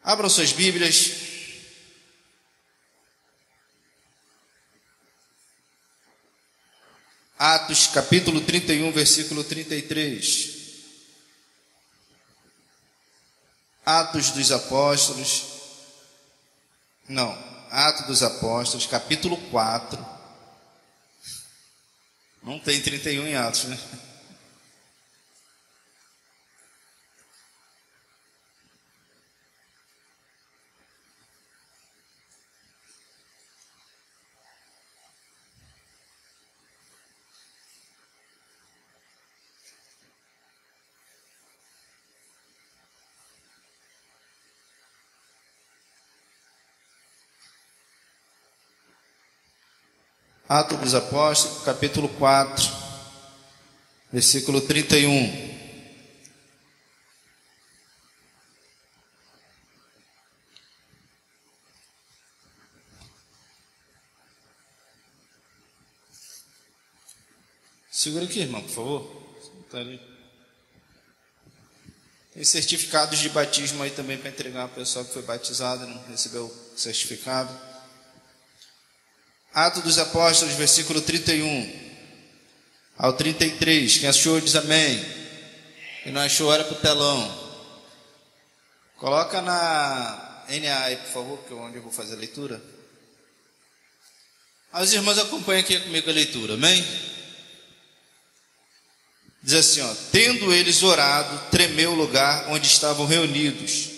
Abram suas Bíblias. Atos capítulo 31, versículo 33. Atos dos Apóstolos. Não, Atos dos Apóstolos, capítulo 4. Não tem 31 em Atos, né? Atos dos Apóstolos, capítulo 4, versículo 31. Segura aqui, irmão, por favor. Tá ali. Tem certificados de batismo aí também para entregar ao pessoal que foi batizado e não recebeu o certificado. Atos dos Apóstolos, versículo 31 ao 33. Quem achou diz amém. Quem não achou, olha para o telão. Coloca na NA aí, por favor, que é onde eu vou fazer a leitura. Os irmãos acompanhem aqui comigo a leitura, amém? Diz assim, ó: tendo eles orado, tremeu o lugar onde estavam reunidos.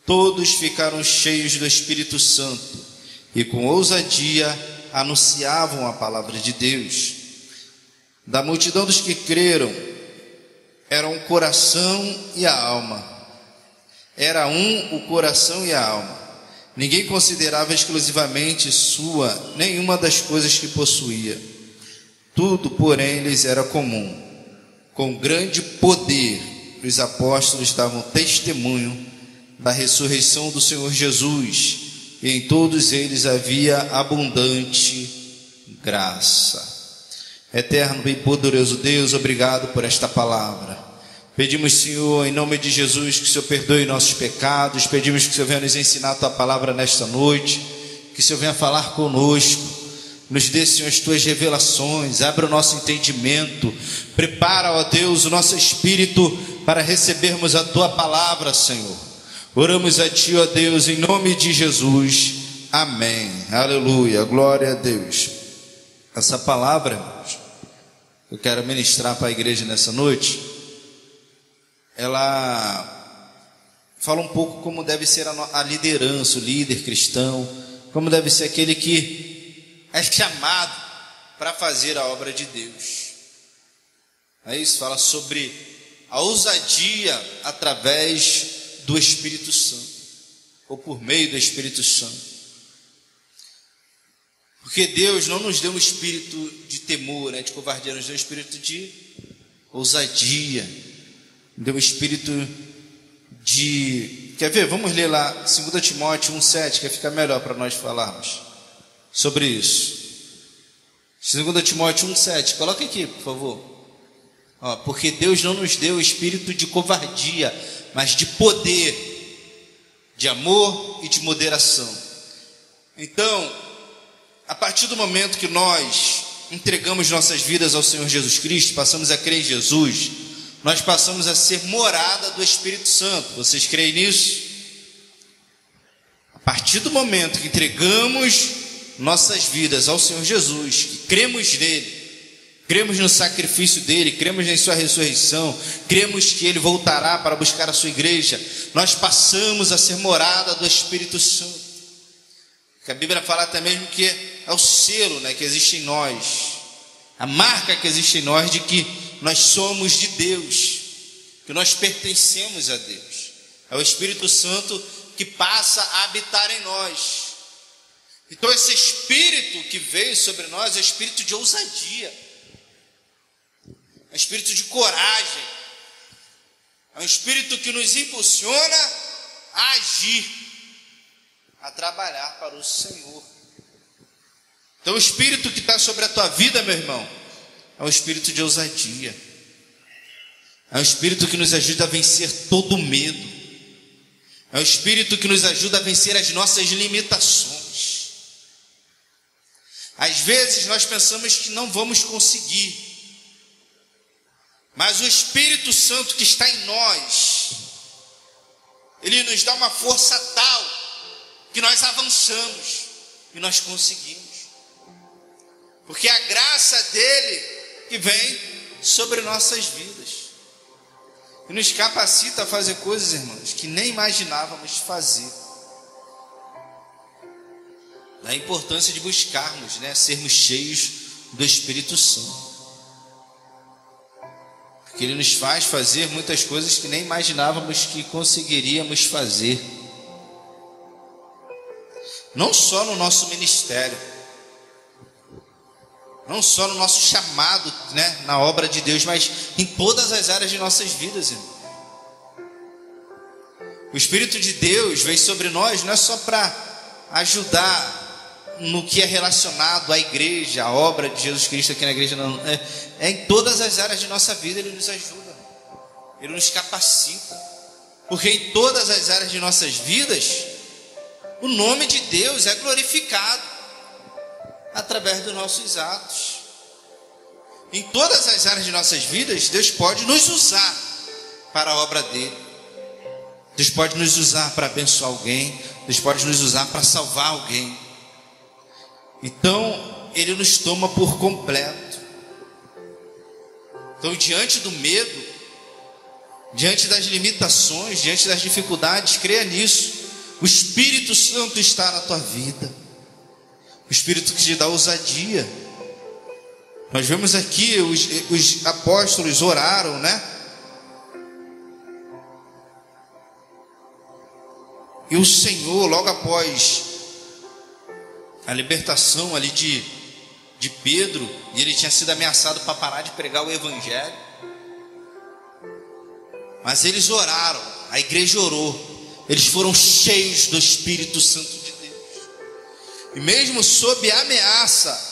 Todos ficaram cheios do Espírito Santo e com ousadia anunciavam a palavra de Deus. Da multidão dos que creram, era um coração e a alma. Era um o coração e a alma. Ninguém considerava exclusivamente sua nenhuma das coisas que possuía. Tudo, porém, lhes era comum. Com grande poder, os apóstolos davam testemunho da ressurreição do Senhor Jesus, e em todos eles havia abundante graça. Eterno e poderoso Deus, obrigado por esta palavra. Pedimos, Senhor, em nome de Jesus, que o Senhor perdoe nossos pecados. Pedimos que o Senhor venha nos ensinar a Tua palavra nesta noite, que o Senhor venha falar conosco. Nos dê, Senhor, as Tuas revelações, abra o nosso entendimento, prepara, ó Deus, o nosso espírito para recebermos a Tua palavra, Senhor. Oramos a Ti, ó Deus, em nome de Jesus, amém, aleluia, glória a Deus. Essa palavra, irmãos, eu quero ministrar para a igreja nessa noite, ela fala um pouco como deve ser a liderança, o líder cristão, como deve ser aquele que é chamado para fazer a obra de Deus. É isso, fala sobre a ousadia através do Espírito Santo, ou por meio do Espírito Santo. Porque Deus não nos deu um espírito de temor, de covardia, nos deu um espírito de ousadia, deu um espírito de... Quer ver? Vamos ler lá 2 Timóteo 1,7, que fica melhor para nós falarmos sobre isso. 2 Timóteo 1,7, coloca aqui, por favor. Porque Deus não nos deu espírito de covardia, mas de poder, de amor e de moderação. Então, a partir do momento que nós entregamos nossas vidas ao Senhor Jesus Cristo, passamos a crer em Jesus, nós passamos a ser morada do Espírito Santo. Vocês creem nisso? A partir do momento que entregamos nossas vidas ao Senhor Jesus, que cremos nele, cremos no sacrifício dele, cremos em sua ressurreição, cremos que ele voltará para buscar a sua igreja, nós passamos a ser morada do Espírito Santo. Que a Bíblia fala até mesmo que é o selo, que existe em nós, a marca que existe em nós de que nós somos de Deus, que nós pertencemos a Deus. É o Espírito Santo que passa a habitar em nós. Então esse Espírito que veio sobre nós é o Espírito de ousadia, é um espírito de coragem, é um espírito que nos impulsiona a agir, a trabalhar para o Senhor. Então o espírito que está sobre a tua vida, meu irmão, é um espírito de ousadia, é um espírito que nos ajuda a vencer todo medo, É o Espírito que nos ajuda a vencer as nossas limitações. Às vezes nós pensamos que não vamos conseguir, mas o Espírito Santo que está em nós, ele nos dá uma força tal que nós avançamos e nós conseguimos. Porque a graça dele que vem sobre nossas vidas e nos capacita a fazer coisas, irmãos, que nem imaginávamos fazer. A importância de buscarmos, sermos cheios do Espírito Santo. Porque ele nos faz fazer muitas coisas que nem imaginávamos que conseguiríamos fazer. Não só no nosso ministério, não só no nosso chamado, na obra de Deus, mas em todas as áreas de nossas vidas, irmão. O Espírito de Deus vem sobre nós não é só para ajudar no que é relacionado à igreja, à obra de Jesus Cristo aqui na igreja, não. É em todas as áreas de nossa vida ele nos ajuda, ele nos capacita, porque em todas as áreas de nossas vidas o nome de Deus é glorificado através dos nossos atos. Em todas as áreas de nossas vidas Deus pode nos usar para a obra dele. Deus pode nos usar para abençoar alguém, Deus pode nos usar para salvar alguém. Então ele nos toma por completo. Então, diante do medo, diante das limitações, diante das dificuldades, creia nisso. O Espírito Santo está na tua vida, o Espírito que te dá ousadia. Nós vemos aqui os apóstolos oraram, e o Senhor, logo após a libertação ali de Pedro, e ele tinha sido ameaçado para parar de pregar o Evangelho, mas eles oraram, a igreja orou, eles foram cheios do Espírito Santo de Deus, e mesmo sob a ameaça,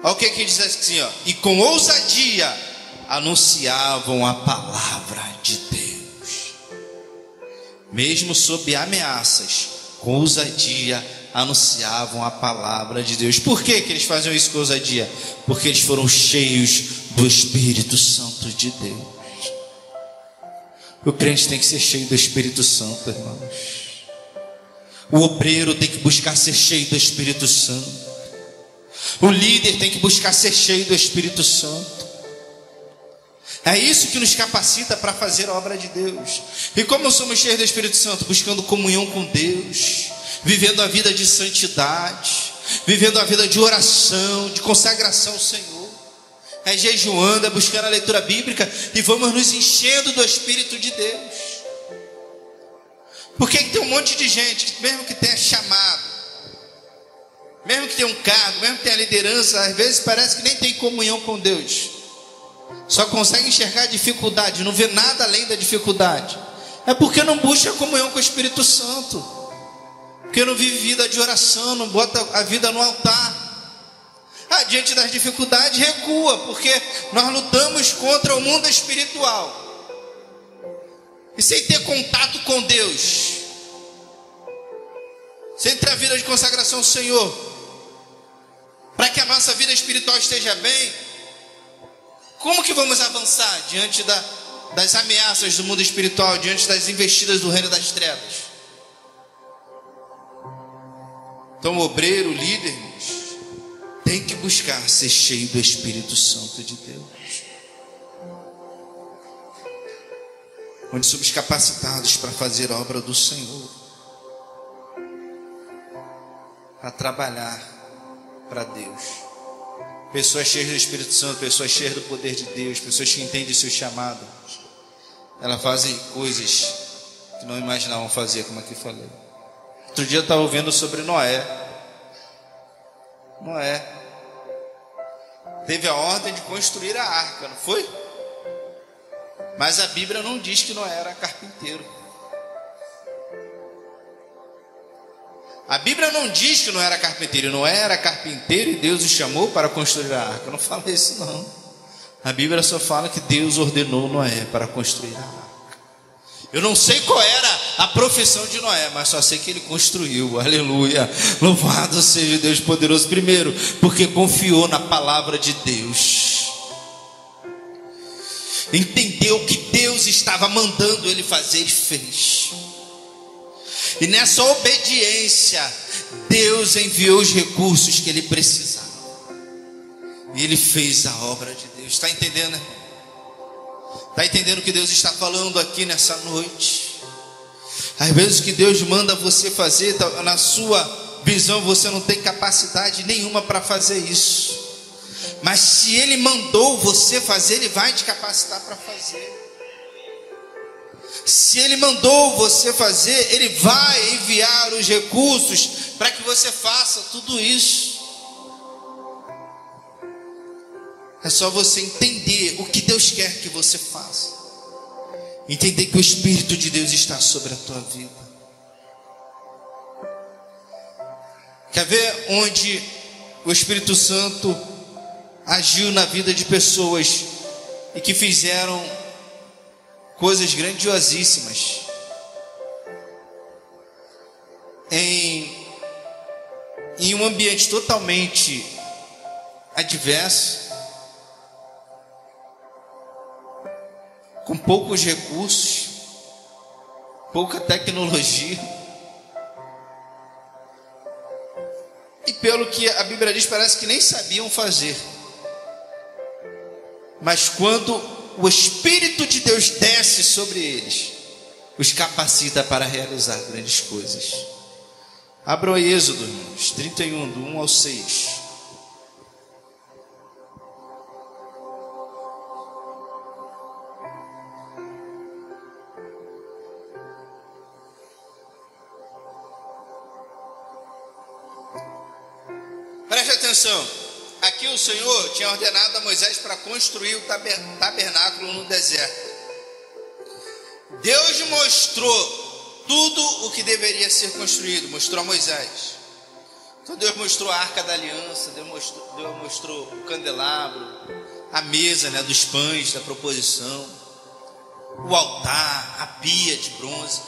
olha o que diz assim, e com ousadia anunciavam a palavra de Deus. Mesmo sob ameaças, com ousadia anunciavam a palavra de Deus. Por que eles faziam isso com ousadia? Porque eles foram cheios do Espírito Santo de Deus. O crente tem que ser cheio do Espírito Santo, irmãos. O obreiro tem que buscar ser cheio do Espírito Santo. O líder tem que buscar ser cheio do Espírito Santo. É isso que nos capacita para fazer a obra de Deus. E como somos cheios do Espírito Santo? Buscando comunhão com Deus, vivendo a vida de santidade, vivendo a vida de oração, de consagração ao Senhor. É jejuando, é buscando a leitura bíblica, e vamos nos enchendo do Espírito de Deus. Por que tem um monte de gente que, mesmo que tenha chamado, mesmo que tenha um cargo, mesmo que tenha liderança, às vezes parece que nem tem comunhão com Deus, só consegue enxergar a dificuldade, não vê nada além da dificuldade? É porque não busca comunhão com o Espírito Santo, porque não vive vida de oração, não bota a vida no altar. Diante das dificuldades recua, porque nós lutamos contra o mundo espiritual, e sem ter contato com Deus, sem ter a vida de consagração ao Senhor, para que a nossa vida espiritual esteja bem, como que vamos avançar diante das ameaças do mundo espiritual, diante das investidas do reino das trevas? Então o obreiro, o líder, irmãos, tem que buscar ser cheio do Espírito Santo de Deus, onde somos capacitados para fazer a obra do Senhor, para trabalhar para Deus. Pessoas cheias do Espírito Santo, pessoas cheias do poder de Deus, pessoas que entendem o seu chamado, elas fazem coisas que não imaginavam fazer, como aqui falei. Outro dia eu estava ouvindo sobre Noé. Noé teve a ordem de construir a arca, não foi? Mas a Bíblia não diz que Noé era carpinteiro. A Bíblia não diz que Noé era carpinteiro. Noé era carpinteiro e Deus o chamou para construir a arca. Não fala isso não. A Bíblia só fala que Deus ordenou Noé para construir a arca. Eu não sei qual era a profissão de Noé, mas só sei que ele construiu, aleluia, louvado seja Deus poderoso. Primeiro, porque confiou na palavra de Deus, entendeu que Deus estava mandando ele fazer e fez. E nessa obediência, Deus enviou os recursos que ele precisava, e ele fez a obra de Deus. Está entendendo, irmão? Está entendendo o que Deus está falando aqui nessa noite? Às vezes o que Deus manda você fazer, na sua visão você não tem capacidade nenhuma para fazer isso, mas se Ele mandou você fazer, Ele vai te capacitar para fazer. Se Ele mandou você fazer, Ele vai enviar os recursos para que você faça tudo isso. É só você entender o que Deus quer que você faça, entender que o Espírito de Deus está sobre a tua vida. Quer ver onde o Espírito Santo agiu na vida de pessoas e que fizeram coisas grandiosíssimas em um ambiente totalmente adverso, com poucos recursos, pouca tecnologia, e pelo que a Bíblia diz, parece que nem sabiam fazer. Mas quando o Espírito de Deus desce sobre eles, os capacita para realizar grandes coisas. Abra o Êxodo, irmãos, 31, do 1 ao 6. Preste atenção, aqui o Senhor tinha ordenado a Moisés para construir o tabernáculo no deserto. Deus mostrou tudo o que deveria ser construído, mostrou a Moisés. Então Deus mostrou a arca da aliança, Deus mostrou o candelabro, a mesa, né, dos pães da proposição, o altar, a pia de bronze,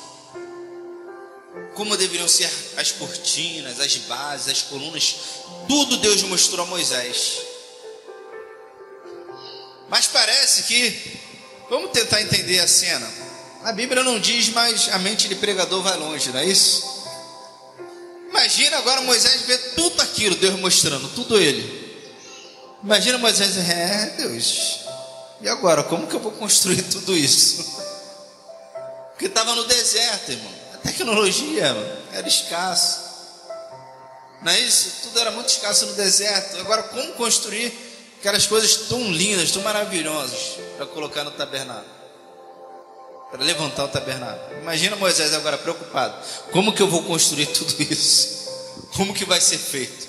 como deveriam ser as cortinas, as bases, as colunas, tudo Deus mostrou a Moisés. Mas parece que, vamos tentar entender a cena. A Bíblia não diz, mas a mente de pregador vai longe, não é isso? Imagina agora Moisés ver tudo aquilo, Deus mostrando, tudo ele. Imagina Moisés, Deus, e agora, como que eu vou construir tudo isso? Porque estava no deserto, irmão. A tecnologia era escassa, não é isso? Tudo era muito escasso no deserto. Agora, como construir aquelas coisas tão lindas, tão maravilhosas para colocar no tabernáculo, para levantar o tabernáculo? Imagina Moisés agora preocupado: como que eu vou construir tudo isso? Como que vai ser feito?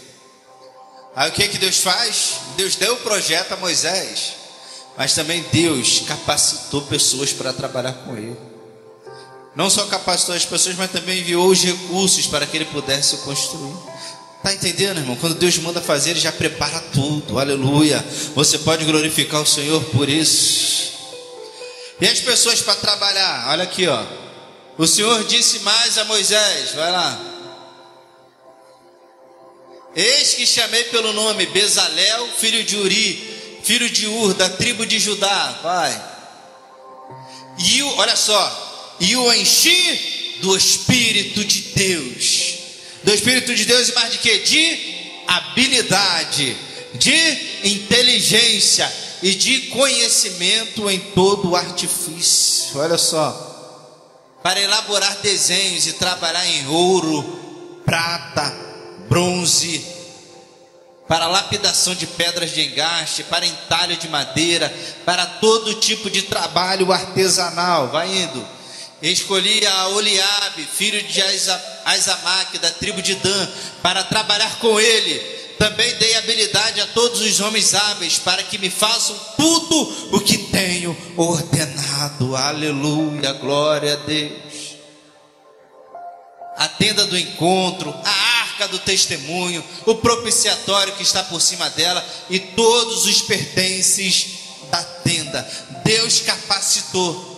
Aí o que é que Deus faz? Deus deu o projeto a Moisés, mas também Deus capacitou pessoas para trabalhar com ele. Não só capacitou as pessoas, mas também enviou os recursos para que ele pudesse construir. Está entendendo, irmão? Quando Deus manda fazer, Ele já prepara tudo, aleluia. Você pode glorificar o Senhor por isso. E as pessoas para trabalhar, olha aqui, ó. O Senhor disse mais a Moisés, vai lá: eis que chamei pelo nome Bezalel, filho de Uri, filho de Ur, da tribo de Judá, vai. E olha só, e o enchi do Espírito de Deus. Do Espírito de Deus e mais de quê? De habilidade, de inteligência e de conhecimento em todo o artifício. Olha só, para elaborar desenhos e trabalhar em ouro, prata, bronze, para lapidação de pedras de engaste, para entalho de madeira, para todo tipo de trabalho artesanal. Vai indo. Escolhi a Oliabe, filho de Aizamaque, da tribo de Dan, para trabalhar com ele. Também dei habilidade a todos os homens hábeis, para que me façam tudo o que tenho ordenado. Aleluia, glória a Deus. A tenda do encontro, a arca do testemunho, o propiciatório que está por cima dela e todos os pertences da tenda. Deus capacitou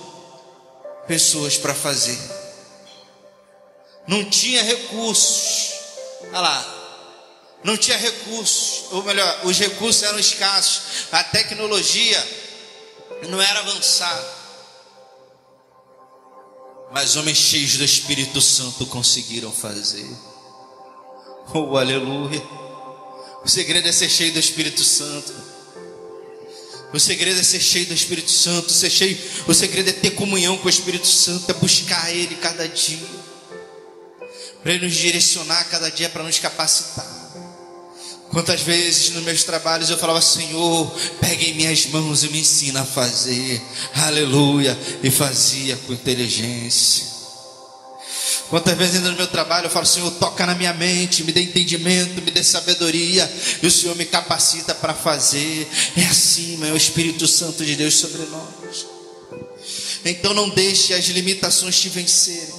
pessoas para fazer. não tinha recursos. Olha lá, não tinha recursos, ou melhor, os recursos eram escassos, a tecnologia não era avançada, mas homens cheios do Espírito Santo conseguiram fazer. Oh, aleluia! O segredo é ser cheio do Espírito Santo. O segredo é ser cheio do Espírito Santo. O segredo é ter comunhão com o Espírito Santo, é buscar Ele cada dia, para Ele nos direcionar cada dia, para nos capacitar. Quantas vezes nos meus trabalhos eu falava: Senhor, pegue em minhas mãos e me ensina a fazer. Aleluia! E fazia com inteligência. Quantas vezes ainda no meu trabalho eu falo: Senhor, toca na minha mente, me dê entendimento, me dê sabedoria, e o Senhor me capacita para fazer. É assim, é o Espírito Santo de Deus sobre nós. Então não deixe as limitações te vencerem.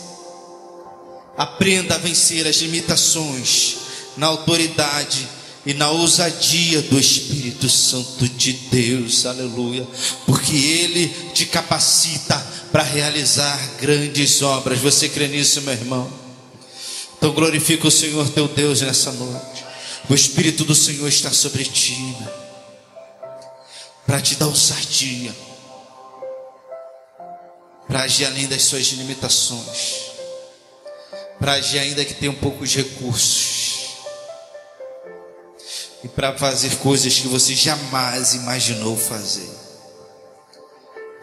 Aprenda a vencer as limitações na autoridade e na ousadia do Espírito Santo de Deus. Aleluia! Porque Ele te capacita para realizar grandes obras. Você crê nisso, meu irmão? Então glorifica o Senhor teu Deus nessa noite. O Espírito do Senhor está sobre ti, né? Para te dar ousadia, para agir além das suas limitações, para agir ainda que tenha poucos recursos, e para fazer coisas que você jamais imaginou fazer.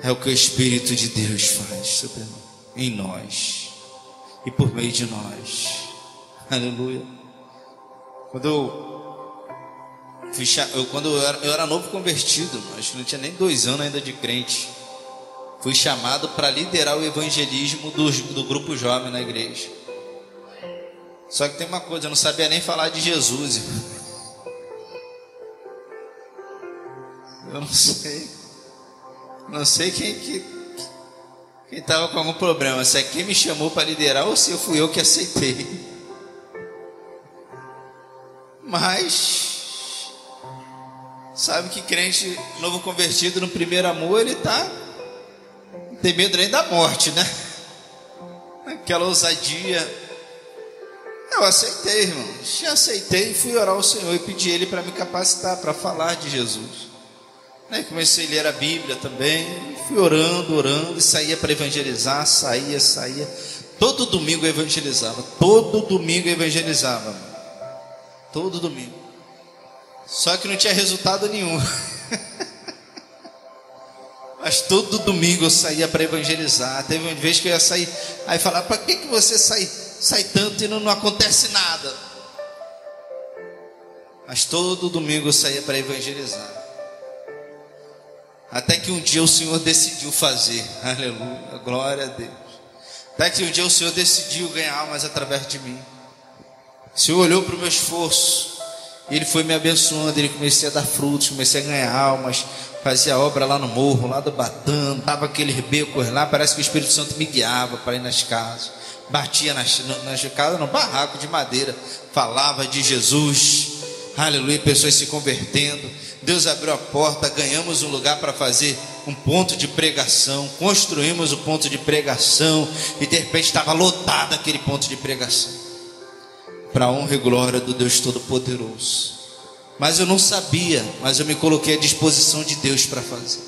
É o que o Espírito de Deus faz sobre nós, em nós e por meio de nós. Aleluia. Quando eu era novo convertido, acho que não tinha nem 2 anos ainda de crente, fui chamado para liderar o evangelismo do grupo jovem na igreja. Só que tem uma coisa, eu não sabia nem falar de Jesus. Eu não sei quem estava com algum problema, se é quem me chamou para liderar ou se fui eu que aceitei. Mas sabe que crente novo convertido no primeiro amor, ele não tem medo nem da morte, né? Aquela ousadia. Eu aceitei, irmão. Aceitei e fui orar ao Senhor e pedi Ele para me capacitar para falar de Jesus. Comecei a ler a Bíblia também, fui orando, e saía para evangelizar, saía. Todo domingo eu evangelizava, todo domingo. Só que não tinha resultado nenhum. Mas todo domingo eu saía para evangelizar. Teve uma vez que eu ia sair, aí falava: para que você sai tanto e não acontece nada? Mas todo domingo eu saía para evangelizar. Até que um dia o Senhor decidiu fazer. Aleluia, glória a Deus. Até que um dia o Senhor decidiu ganhar almas através de mim. O Senhor olhou para o meu esforço e Ele foi me abençoando. Ele comecei a dar frutos, comecei a ganhar almas, fazia obra lá no morro, lá do Batano, dava aqueles becos lá. Parece que o Espírito Santo me guiava para ir nas casas. Batia nas casas, no barraco de madeira, falava de Jesus. Aleluia, pessoas se convertendo. Deus abriu a porta, ganhamos um lugar para fazer um ponto de pregação, construímos o ponto de pregação, e de repente estava lotado aquele ponto de pregação, para a honra e glória do Deus Todo-Poderoso. Mas eu não sabia, mas eu me coloquei à disposição de Deus para fazer,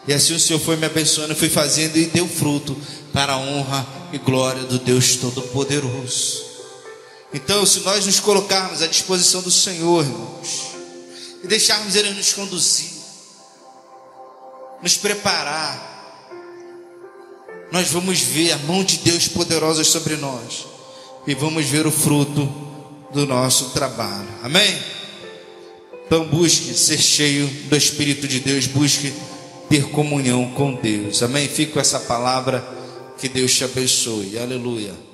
e assim o Senhor foi me abençoando, eu fui fazendo e deu fruto, para a honra e glória do Deus Todo-Poderoso. Então, se nós nos colocarmos à disposição do Senhor, irmãos, e deixarmos Ele nos conduzir, nos preparar, nós vamos ver a mão de Deus poderosa sobre nós, e vamos ver o fruto do nosso trabalho. Amém? Então busque ser cheio do Espírito de Deus, busque ter comunhão com Deus. Amém? Fique com essa palavra, que Deus te abençoe. Aleluia.